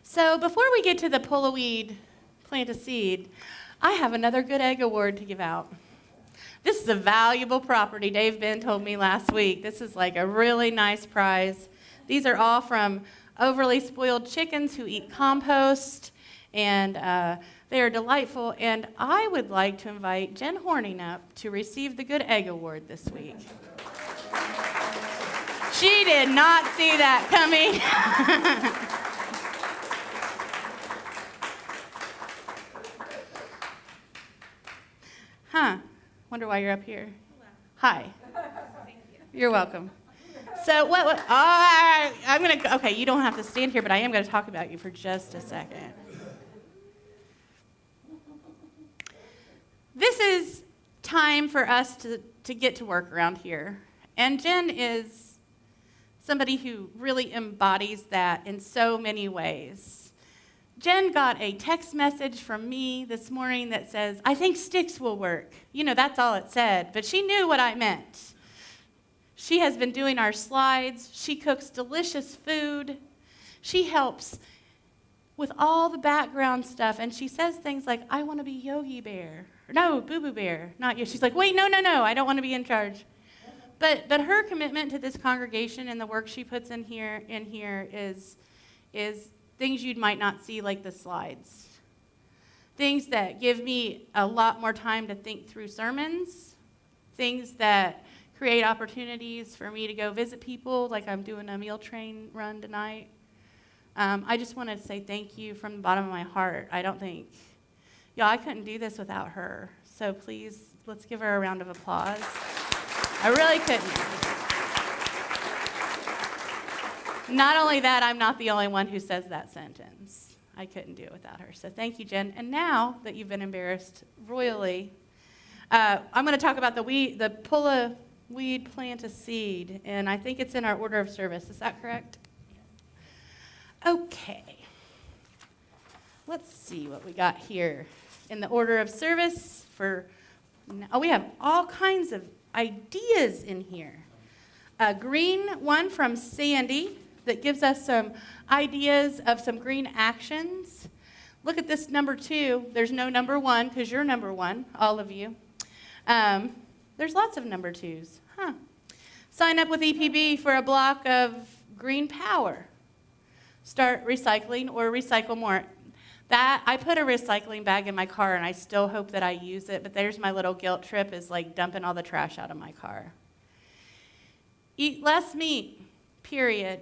So before we get to the pull a weed, plant a seed, I have another good egg award to give out. This is a valuable property. Dave Ben told me last week. This is like a really nice prize. These are all from overly spoiled chickens who eat compost, and they are delightful. And I would like to invite Jen Horning up to receive the Good Egg Award this week. She did not see that coming. Huh. Wonder why you're up here. Hi. You're welcome. So I'm going to, okay, you don't have to stand here, but I am going to talk about you for just a second. This is time for us to get to work around here. And Jen is somebody who really embodies that in so many ways. Jen got a text message from me this morning that says, I think sticks will work. You know, that's all it said, but she knew what I meant. She has been doing our slides. She cooks delicious food. She helps with all the background stuff, and she says things like, I want to be Yogi Bear. Or, no, Boo Boo Bear, not you. She's like, wait, no, I don't want to be in charge. But her commitment to this congregation and the work she puts in here is things you might not see, like the slides. Things that give me a lot more time to think through sermons. Things that create opportunities for me to go visit people, like I'm doing a meal train run tonight. I just wanted to say thank you from the bottom of my heart. I couldn't do this without her. So please, let's give her a round of applause. I really couldn't. Not only that, I'm not the only one who says that sentence. I couldn't do it without her. So thank you, Jen. And now that you've been embarrassed royally, I'm going to talk about the pull a weed, plant a seed. And I think it's in our order of service. Is that correct? Okay. Let's see what we got here in the order of service we have all kinds of ideas in here. A green one from Sandy that gives us some ideas of some green actions. Look at this number 2. There's no number 1 because you're number 1, all of you. There's lots of number 2s. Huh. Sign up with EPB for a block of green power. Start recycling or recycle more. I put a recycling bag in my car, and I still hope that I use it, but there's my little guilt trip, is like dumping all the trash out of my car. Eat less meat, period.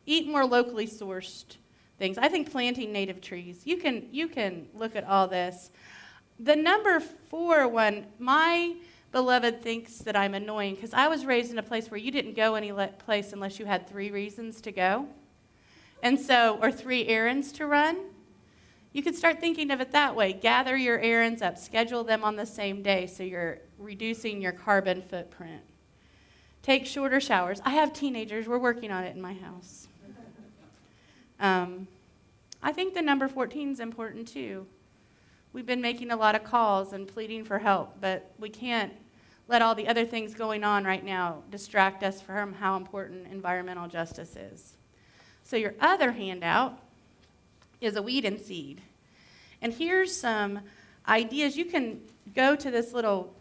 Eat more locally sourced things. I think planting native trees. You can look at all this. The number 4 one, my beloved thinks that I'm annoying because I was raised in a place where you didn't go any place unless you had 3 reasons to go, or 3 errands to run. You could start thinking of it that way. Gather your errands up, schedule them on the same day so you're reducing your carbon footprint. Take shorter showers. I have teenagers. We're working on it in my house. I think the number 14 is important too. We've been making a lot of calls and pleading for help, but we can't let all the other things going on right now distract us from how important environmental justice is. So your other handout is a weed and seed. And here's some ideas. You can go to this little,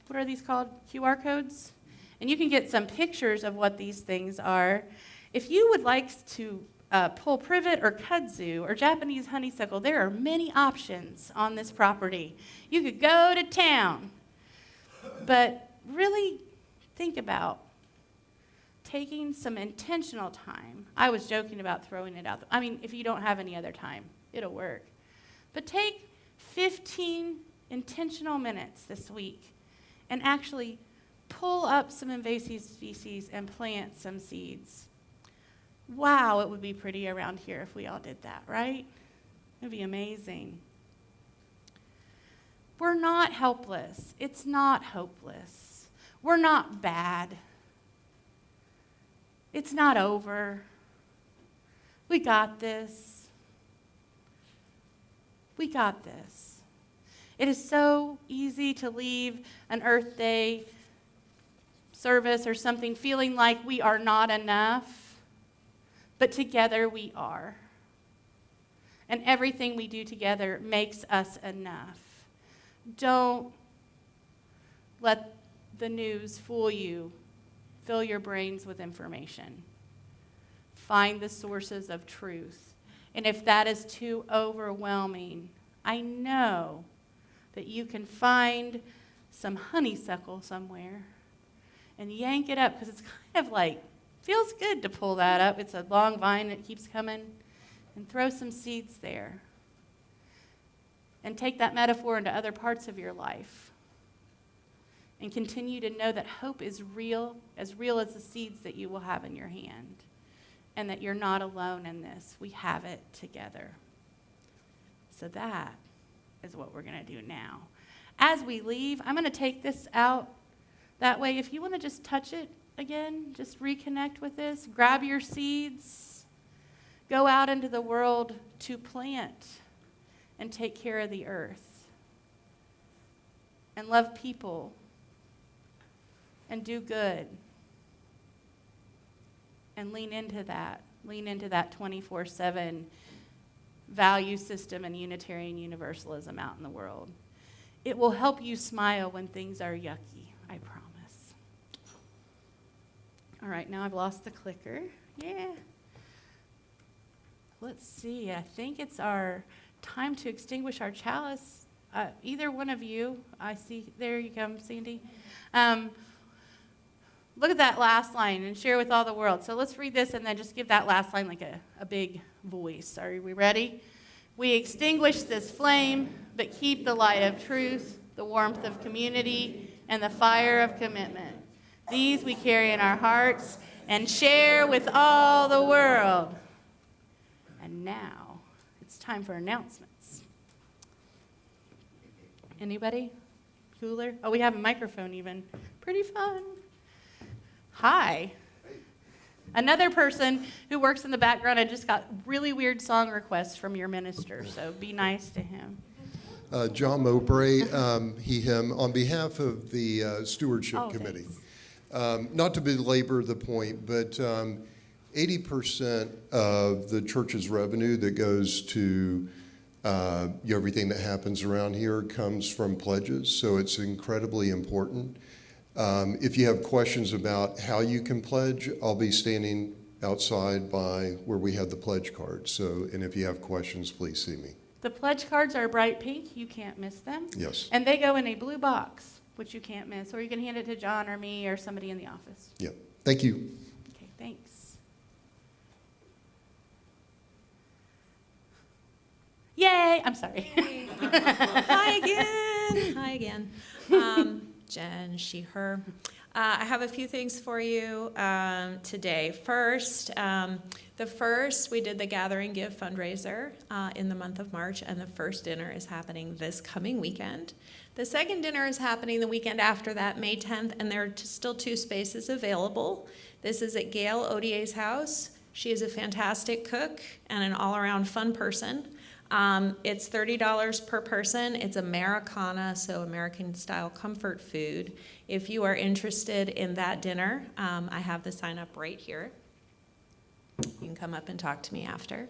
what are these called? QR codes? And you can get some pictures of what these things are. If you would like to pull privet or kudzu or Japanese honeysuckle, there are many options on this property. You could go to town. But really think about taking some intentional time. I was joking about throwing it out. I mean, if you don't have any other time, it'll work. But take 15 intentional minutes this week and actually pull up some invasive species and plant some seeds. Wow, it would be pretty around here if we all did that, right? It would be amazing. We're not helpless. It's not hopeless. We're not bad. It's not over. We got this. We got this. It is so easy to leave an Earth Day service or something feeling like we are not enough. but together we are. And everything we do together makes us enough. Don't let the news fool you. Fill your brains with information. Find the sources of truth. And if that is too overwhelming, I know that you can find some honeysuckle somewhere and yank it up, because it's kind of like, feels good to pull that up. It's a long vine that keeps coming, and throw some seeds there. And take that metaphor into other parts of your life. And continue to know that hope is real as the seeds that you will have in your hand. And that you're not alone in this. We have it together. So that is what we're going to do now. As we leave, I'm going to take this out. That way, if you want to just touch it again, just reconnect with this, grab your seeds, go out into the world to plant and take care of the earth, and love people, and do good, and lean into that 24/7 value system and Unitarian Universalism out in the world. It will help you smile when things are yucky, I promise. All right, now I've lost the clicker. Yeah. Let's see, I think it's our time to extinguish our chalice. Either one of you, I see, there you come, Sandy. Look at that last line, and share with all the world. So let's read this and then just give that last line like a big voice. Are we ready? We extinguish this flame, but keep the light of truth, the warmth of community, and the fire of commitment. These we carry in our hearts and share with all the world. And now it's time for announcements. Anybody? Cooler? Oh, we have a microphone even. Pretty fun. Hi. Another person who works in the background. I just got really weird song requests from your minister, so be nice to him. John Mowbray, he, him, on behalf of the Stewardship Committee. Not to belabor the point, but 80% of the church's revenue that goes to everything that happens around here comes from pledges, so it's incredibly important. If you have questions about how you can pledge, I'll be standing outside by where we have the pledge cards. So, and if you have questions, please see me. The pledge cards are bright pink. You can't miss them. Yes. And they go in a blue box, which you can't miss. Or you can hand it to John or me or somebody in the office. Yeah. Thank you. Okay, thanks. Yay! I'm sorry. Hi again. Hi again. Jen, she, her. I have a few things for you today. First, we did the Gather and Give fundraiser in the month of March, and the first dinner is happening this coming weekend. The second dinner is happening the weekend after that, May 10th, and there are still 2 spaces available. This is at Gail Odier's house. She is a fantastic cook and an all-around fun person. It's $30 per person. It's Americana, so American-style comfort food. If you are interested in that dinner, I have the sign-up right here. You can come up and talk to me after.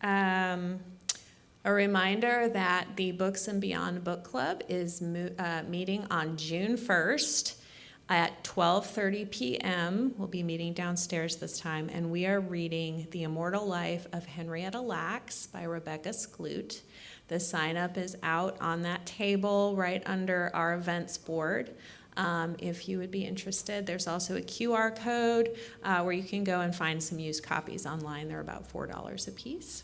A reminder that the Books and Beyond Book Club is meeting on June 1st at 12:30 p.m. We'll be meeting downstairs this time, and we are reading The Immortal Life of Henrietta Lacks by Rebecca Skloot. The sign-up is out on that table right under our events board. If you would be interested, there's also a QR code where you can go and find some used copies online. They're about $4 a piece.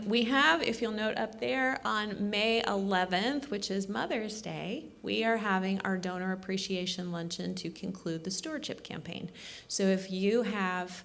We have, if you'll note up there, on May 11th, which is Mother's Day, we are having our donor appreciation luncheon to conclude the stewardship campaign. So if you have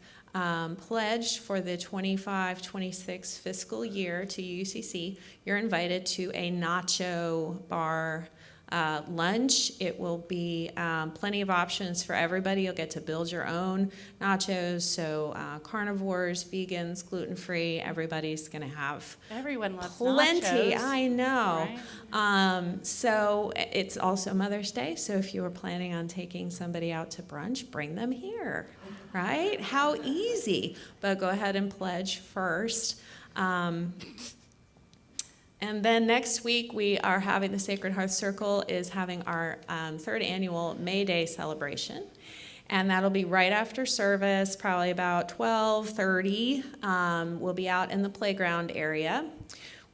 pledged for the 25-26 fiscal year to UCC, you're invited to a nacho bar lunch. It will be plenty of options for everybody. You'll get to build your own nachos. So carnivores, vegans, gluten-free, everybody's going to have Everyone loves plenty. nachos. I know. Right? So it's also Mother's Day. So if you were planning on taking somebody out to brunch, bring them here, right? How easy. But go ahead and pledge first. And then next week, we are having the Sacred Hearth Circle is having our third annual May Day celebration. And that'll be right after service, probably about 12:30. We'll be out in the playground area.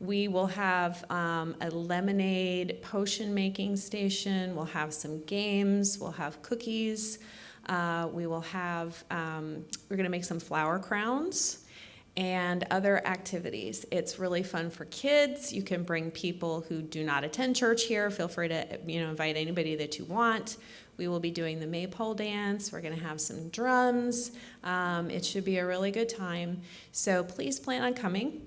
We will have a lemonade potion making station. We'll have some games. We'll have cookies. We will have, we're going to make some flower crowns and other activities. It's really fun for kids. You can bring people who do not attend church here. Feel free to invite anybody that you want. We will be doing the maypole dance. We're going to have some drums. It should be a really good time. So please plan on coming.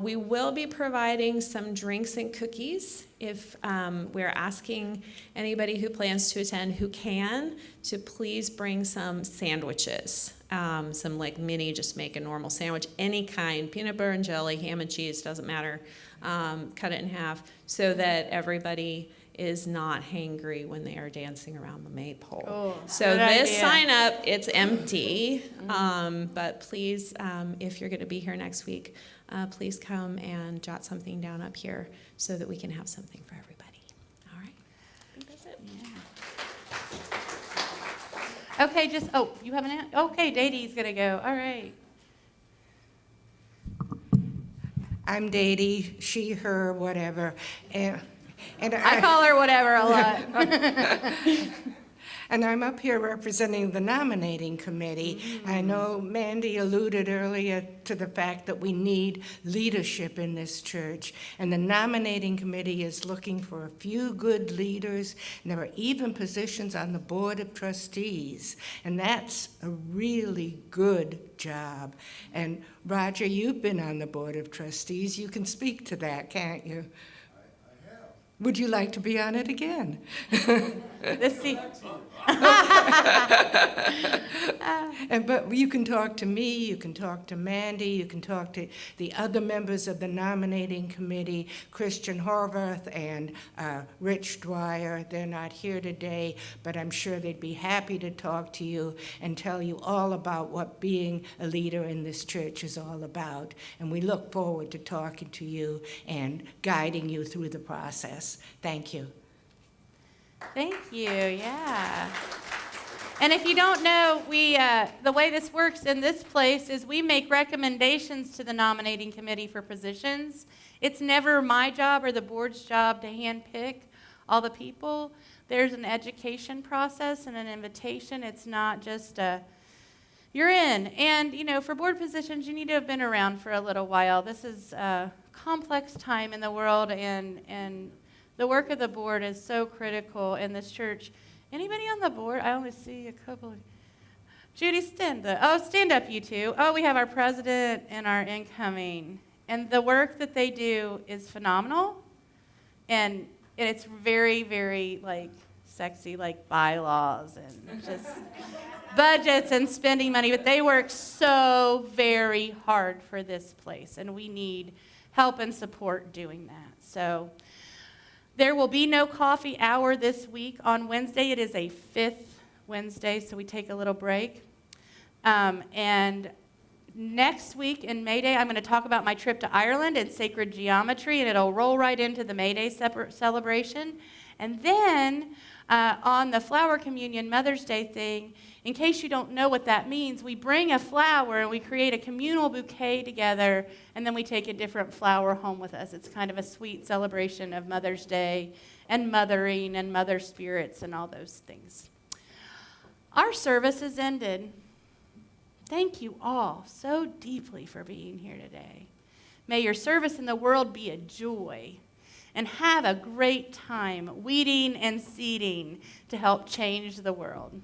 We will be providing some drinks and cookies. If we're asking anybody who plans to attend who can to please bring some sandwiches. Some like mini, just make a normal sandwich, any kind, peanut butter and jelly, ham and cheese, doesn't matter. Cut it in half so that everybody is not hangry when they are dancing around the maypole. Oh, so good this idea. sign up, it's empty, but please, if you're going to be here next week, please come and jot something down up here so that we can have something for everybody. All right? I think that's it. Yeah. Okay, you have an okay, Dee Dee's gonna go. All right. I'm Dee, she, her, whatever. And I call her whatever a lot. And I'm up here representing the nominating committee. I know Mandy alluded earlier to the fact that we need leadership in this church. And the nominating committee is looking for a few good leaders. And there are even positions on the board of trustees. And that's a really good job. And Roger, you've been on the board of trustees. You can speak to that, can't you? I have. Would you like to be on it again? Let's see. But you can talk to me, you can talk to Mandy, you can talk to the other members of the nominating committee, Christian Horvath and Rich Dwyer. They're not here today, but I'm sure they'd be happy to talk to you and tell you all about what being a leader in this church is all about. And we look forward to talking to you and guiding you through the process. Thank you. Thank you. Yeah. And if you don't know, the way this works in this place is we make recommendations to the nominating committee for positions. It's never my job or the board's job to handpick all the people. There's an education process and an invitation. It's not just you're in. And, for board positions, you need to have been around for a little while. This is a complex time in the world, and the work of the board is so critical in this church. Anybody on the board? I only see a couple of. Judy, stand up, you two. Oh, we have our president and our incoming. And the work that they do is phenomenal. And it's very, very, sexy, bylaws and just budgets and spending money. But they work so very hard for this place. And we need help and support doing that. So there will be no coffee hour this week. On Wednesday, it is a 5th Wednesday, so we take a little break. And next week in May Day, I'm going to talk about my trip to Ireland and sacred geometry, and it'll roll right into the May Day celebration. And then on the Flower Communion Mother's Day thing, in case you don't know what that means, we bring a flower and we create a communal bouquet together, and then we take a different flower home with us. It's kind of a sweet celebration of Mother's Day and mothering and mother spirits and all those things. Our service is ended. Thank you all so deeply for being here today. May your service in the world be a joy, and have a great time weeding and seeding to help change the world.